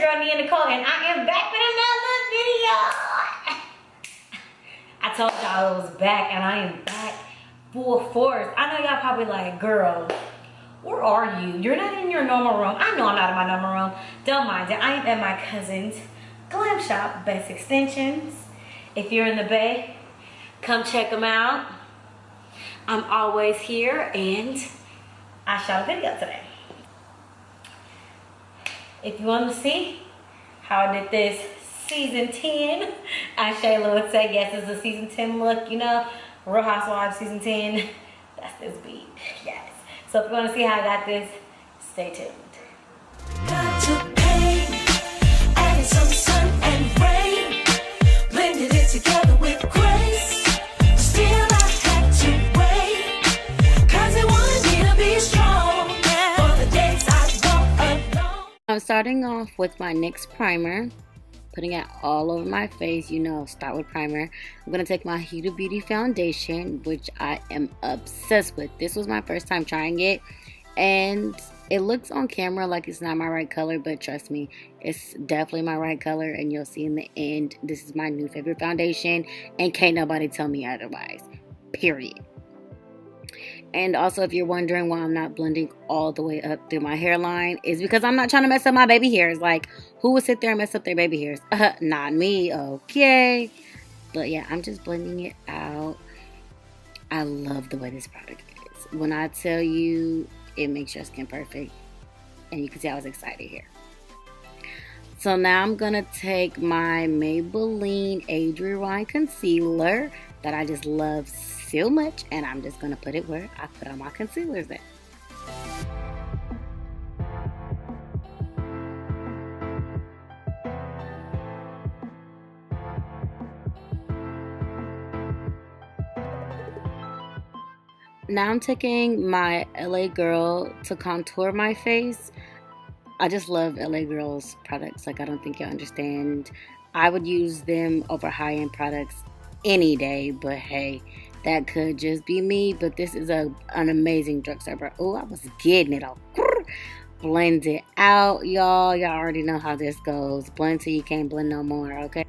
girl NeyahNecole, and I am back with another video. I told y'all I was back, and I am back full force. I know y'all probably like, girl, where are you? You're not in your normal room. I know I'm not in my normal room. Don't mind it. I am at my cousin's glam shop, Best Extensions. If you're in the Bay, come check them out. I'm always here, and I shot a video today. If you want to see how I did this season 10, as Shayla would say, yes, it's a season 10 look, you know, Real Housewives season 10, that's this beat, yes. So if you want to see how I got this, stay tuned. Got to pay, added some sun and rain, blended it together with grace. Still I had to wait, 'cause it wanted me to be strong for the days I walk alone. I'm starting off with my NYX primer, putting it all over my face. You know, start with primer. I'm going to take my Huda Beauty foundation, which I am obsessed with. This was my first time trying it, and it looks on camera like it's not my right color, but trust me, it's definitely my right color, and you'll see in the end, this is my new favorite foundation, and can't nobody tell me otherwise, period. And also, if you're wondering why I'm not blending all the way up through my hairline, is because I'm not trying to mess up my baby hairs. Like, who would sit there and mess up their baby hairs? Not me, okay? But yeah, I'm just blending it out. I love the way this product is. When I tell you, it makes your skin perfect. And you can see I was excited here. So now I'm going to take my Maybelline Age Rewind Concealer that I just love so much, and I'm just going to put it where I put all my concealers at. Now I'm taking my LA Girl to contour my face. I just love LA Girl's products. Like, I don't think you understand. I would use them over high-end products any day, but hey, that could just be me. But this is an amazing drugstore brand. Oh, I was getting it all. Blend it out, y'all. Y'all already know how this goes. Blend till you can't blend no more, okay?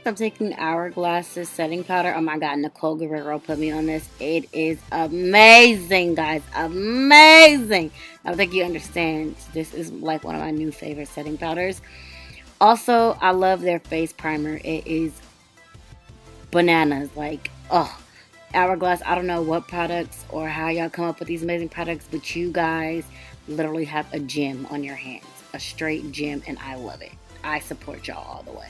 I'm taking Hourglass's setting powder. Oh my god, Nicole Guerrero put me on this. It is amazing, guys. Amazing. I don't think you understand. This is like one of my new favorite setting powders. Also, I love their face primer. It is bananas. Like, oh, Hourglass. I don't know what products or how y'all come up with these amazing products, but you guys literally have a gem on your hands. A straight gem, and I love it. I support y'all all the way.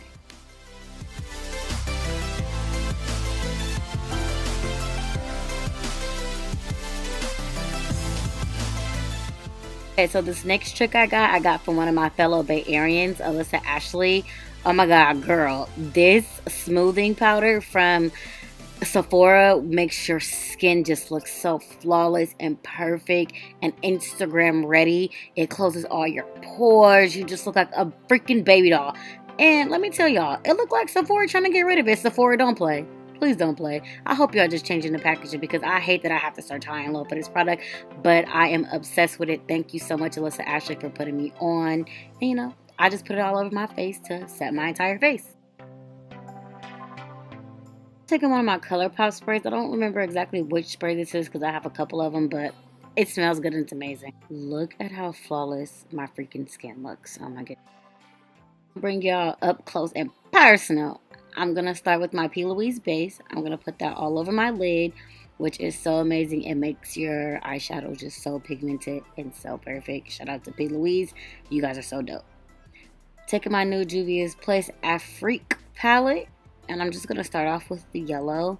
Okay, so this next trick I got from one of my fellow Bay Areans, Alyssa Ashley. Oh my god, girl. This smoothing powder from Sephora makes your skin just look so flawless and perfect and Instagram ready. It closes all your pores. You just look like a freaking baby doll. And let me tell y'all, it looked like Sephora trying to get rid of it. Sephora, don't play. Please don't play. I hope y'all just changing the packaging, because I hate that I have to start tying low for this product, but I am obsessed with it. Thank you so much, Alyssa Ashley, for putting me on. And you know, I just put it all over my face to set my entire face. Taking one of my ColourPop sprays. I don't remember exactly which spray this is because I have a couple of them, but it smells good and it's amazing. Look at how flawless my freaking skin looks. Oh my god. Bring y'all up close and personal. I'm going to start with my P. Louise base. I'm going to put that all over my lid, which is so amazing. It makes your eyeshadow just so pigmented and so perfect. Shout out to P. Louise. You guys are so dope. Taking my new Juvia's Place Afrique palette, and I'm just going to start off with the yellow.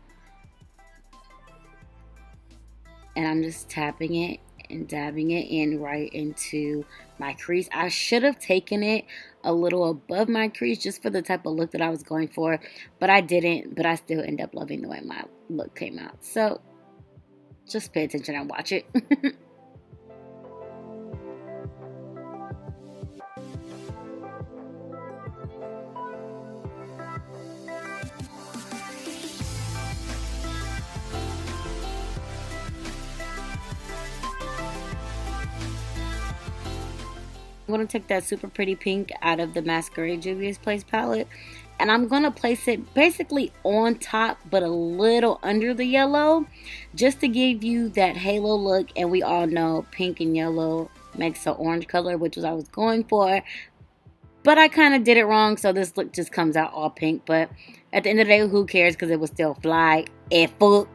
And I'm just tapping it and dabbing it in right into my crease. I should have taken it a little above my crease just for the type of look that I was going for, but I didn't. But I still end up loving the way my look came out. So just pay attention and watch it. I'm going to take that super pretty pink out of the Masquerade Juvia's Place palette, and I'm going to place it basically on top but a little under the yellow, just to give you that halo look. And we all know pink and yellow makes an orange color, which was what I was going for, but I kind of did it wrong, so this look just comes out all pink. But at the end of the day, who cares, because it was still fly and fuck.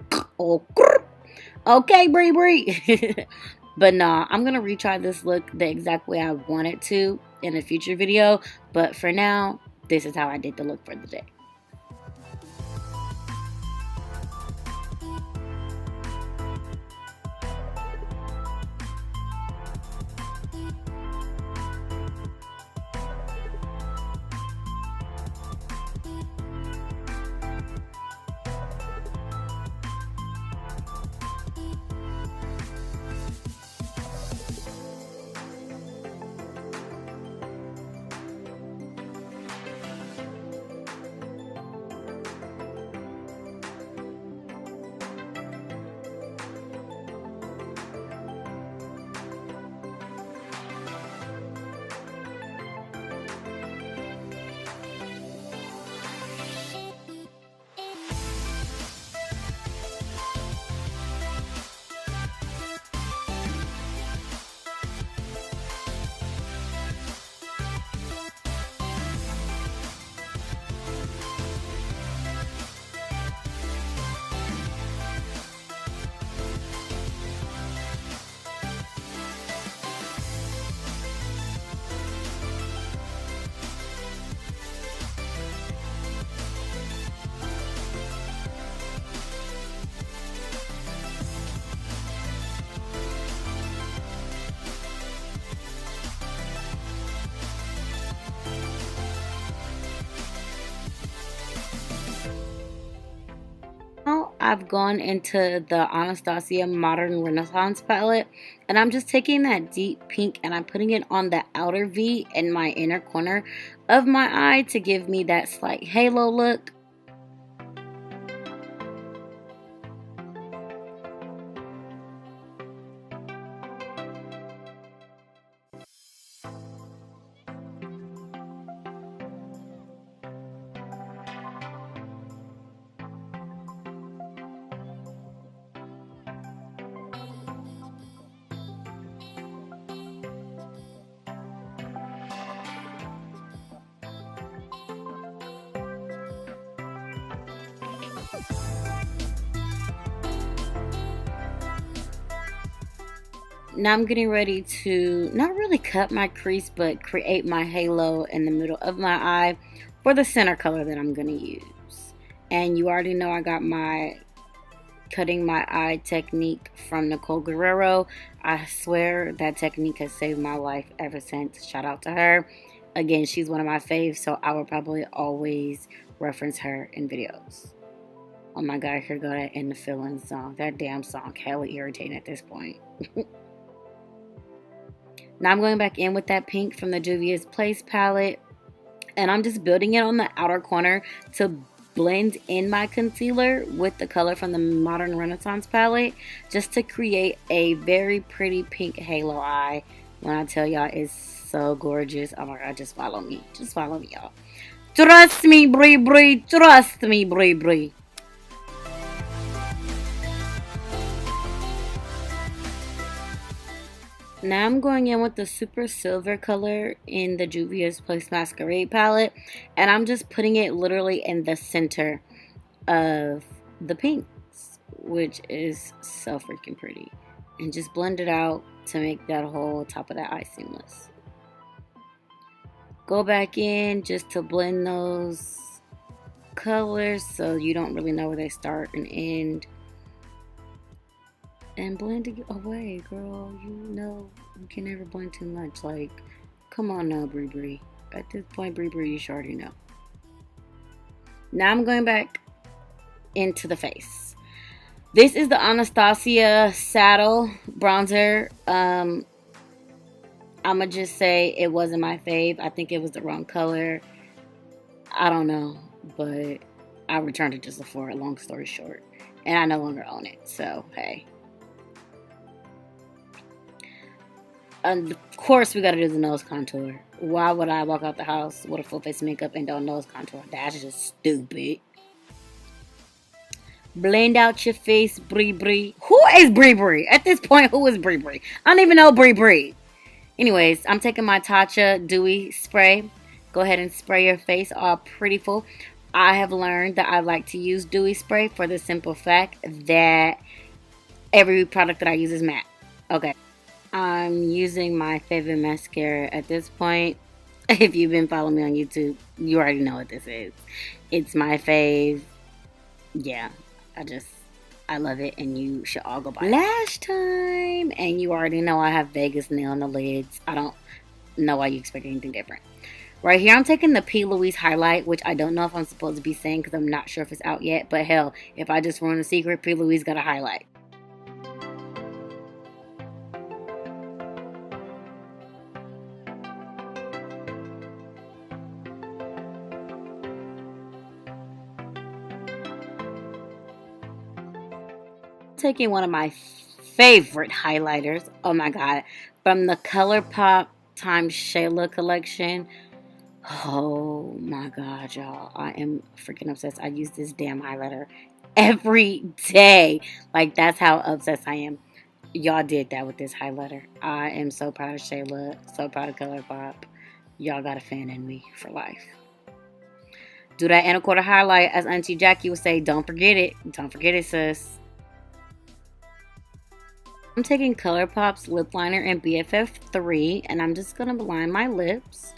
Okay, Bree. But nah, I'm going to retry this look the exact way I want it to in a future video. But for now, this is how I did the look for the day. I've gone into the Anastasia Modern Renaissance palette, and I'm just taking that deep pink and I'm putting it on the outer V in my inner corner of my eye to give me that slight halo look. Now I'm getting ready to not really cut my crease, but create my halo in the middle of my eye for the center color that I'm going to use. And you already know I got my cutting my eye technique from Nicole Guerrero. I swear that technique has saved my life ever since. Shout out to her. Again, she's one of my faves, so I will probably always reference her in videos. Oh my god, here go that In the Feelings song. That damn song, hella irritating at this point. Now I'm going back in with that pink from the Juvia's Place palette, and I'm just building it on the outer corner to blend in my concealer with the color from the Modern Renaissance palette, just to create a very pretty pink halo eye. When I tell y'all, it's so gorgeous. Oh my god, just follow me. Just follow me, y'all. Trust me, Brie. Trust me, Brie. Now I'm going in with the super silver color in the Juvia's Place Masquerade palette, and I'm just putting it literally in the center of the pinks, which is so freaking pretty, and just blend it out to make that whole top of that eye seamless. Go back in just to blend those colors so you don't really know where they start and end. and blend it away, girl. You know you can never blend too much. Like, come on now, Brie Brie. At this point, Brie Brie, you should already know. Now I'm going back into the face. This is the Anastasia Saddle bronzer. I'ma just say it wasn't my fave. I think it was the wrong color. I don't know, but I returned it to Sephora, long story short. And I no longer own it, so hey. And of course, we gotta do the nose contour. Why would I walk out the house with a full face of makeup and don't nose contour? That's just stupid. Blend out your face, Brie Brie. Who is Brie Brie? At this point, who is Brie Brie? I don't even know Brie Brie. Anyways, I'm taking my Tacha Dewy Spray. Go ahead and spray your face all pretty full. I have learned that I like to use dewy spray for the simple fact that every product that I use is matte. Okay. I'm using my favorite mascara at this point. If you've been following me on YouTube, you already know what this is. It's my fave. Yeah, I love it, and you should all go buy it. Last time, and you already know I have Vegas nail on the lids. I don't know why you expect anything different. Right here, I'm taking the P. Louise highlight, which I don't know if I'm supposed to be saying because I'm not sure if it's out yet. But hell, if I just ruin a secret, P. Louise got a highlight. Taking one of my favorite highlighters. Oh my god. From the ColourPop x Shayla collection. Oh my god, y'all. I am freaking obsessed. I use this damn highlighter every day. Like, that's how obsessed I am. Y'all did that with this highlighter. I am so proud of Shayla. So proud of ColourPop. Y'all got a fan in me for life. Do that and a quarter highlight. As Auntie Jackie would say, don't forget it. Don't forget it, sis. I'm taking ColourPop's lip liner in BFF3, and I'm just going to line my lips.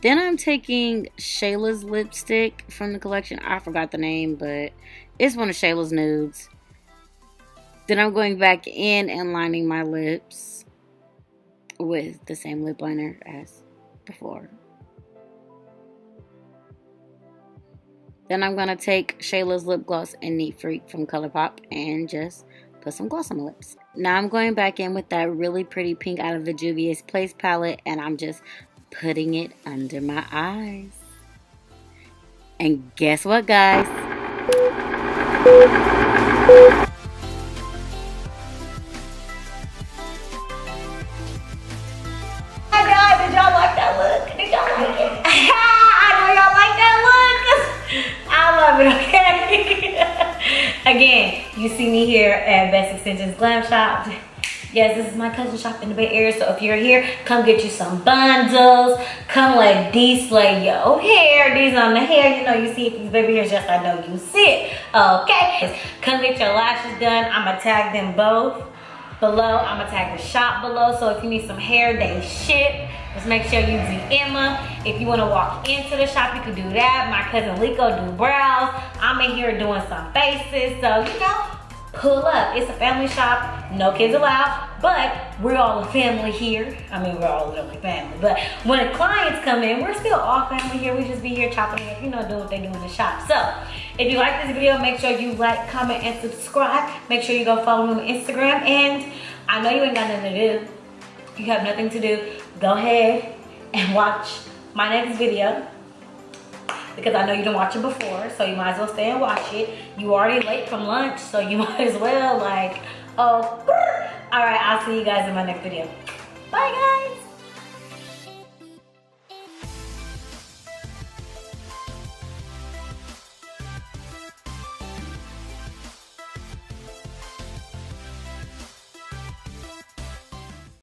Then I'm taking Shayla's lipstick from the collection. I forgot the name, but it's one of Shayla's nudes. Then I'm going back in and lining my lips with the same lip liner as before. Then I'm going to take Shayla's lip gloss in Neat Freak from ColourPop and just put some gloss on my lips. Now I'm going back in with that really pretty pink out of the Juvia's Place palette, and I'm just putting it under my eyes. And guess what, guys? My God, did y'all like that look? Did y'all like it? I know y'all like that look. I love it, okay? Again, you see me here at Best Extensions Glam Shop. Yes, this is my cousin shop in the Bay Area, so if you're here, come get you some bundles. Come like display your hair. These on the hair, you know, you see if these baby hairs, yes, I know you see it. Okay, come get your lashes done. I'm gonna tag them both below. I'm gonna tag the shop below, so if you need some hair, they ship. Just make sure you DM them. If you want to walk into the shop, you can do that. My cousin Lico do brows. I'm in here doing some faces, so you know, pull up. It's a family shop, no kids allowed, but we're all a family here. I mean, we're all literally family, but when the clients come in, we're still all family here. We just be here chopping it, you know, doing what they do in the shop. So if you like this video, make sure you like, comment, and subscribe. Make sure you go follow me on Instagram. And I know you ain't got nothing to do. You have nothing to do. Go ahead and watch my next video, because I know you didn't watch it before, so you might as well stay and watch it. You already late from lunch, so you might as well, like, oh, all right, I'll see you guys in my next video. Bye, guys.